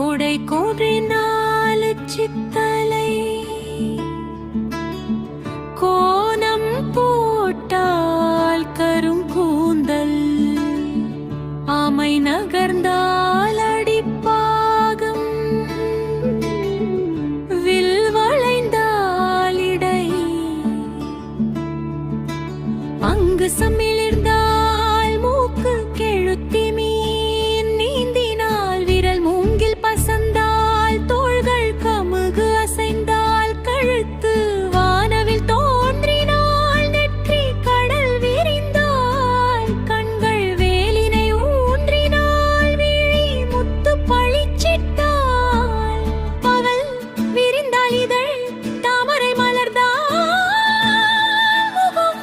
கொடை கோடினாலு சித்தலை கோணம் போட்டால் கரும் கூந்தல் ஆமை நகர்ந்தால் அடிப்பாகம் வில் வளைந்தால் இடை அங்கு சமிழ்ந்தால் மூக்கு கெழுத்தி மீன் நீந்தினால் விரல் மூங்கில் பசந்தால் தோள்கள் கமுகு அசைந்தால் கழுத்து வானவில் தோன்றினால் நெற்றி கடல் விரிந்தால் கண்கள் வேலினை ஊன்றினால் விழி முத்து பழிச்சிட்டால் பவல் விரிந்தால் இதழ் தாமரை மலர்ந்தால் முகம்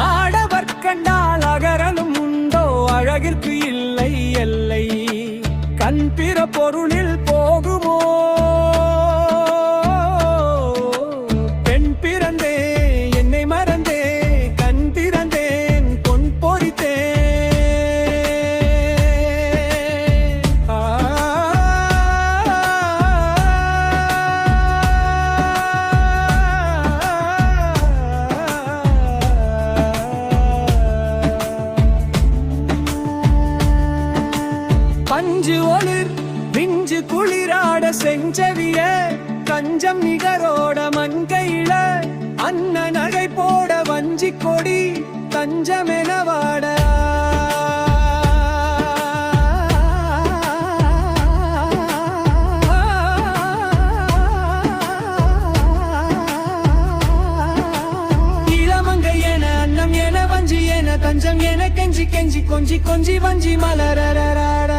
ஆடவர் கண்டால் அகரலும் உண்டோ அழகிற்கு இல்லை எல்லை கண் பிற பொருளில் போகுமோ பெண் பிறந்தே என்னை மறந்தே கண் திறந்தேன் பொன் பொறித்தே பஞ்சு ஒளிர் விஞ்சு குளிராட செஞ்சவிய கஞ்சம் நிகரோட மண்கையில அன்ன நகை போட வஞ்சி கொடி தஞ்சமெனவாட இளமங்கை என அன்னம் என வஞ்சி என தஞ்சம் என கெஞ்சி கெஞ்சி கொஞ்சி கொஞ்சி வஞ்சி மலரராட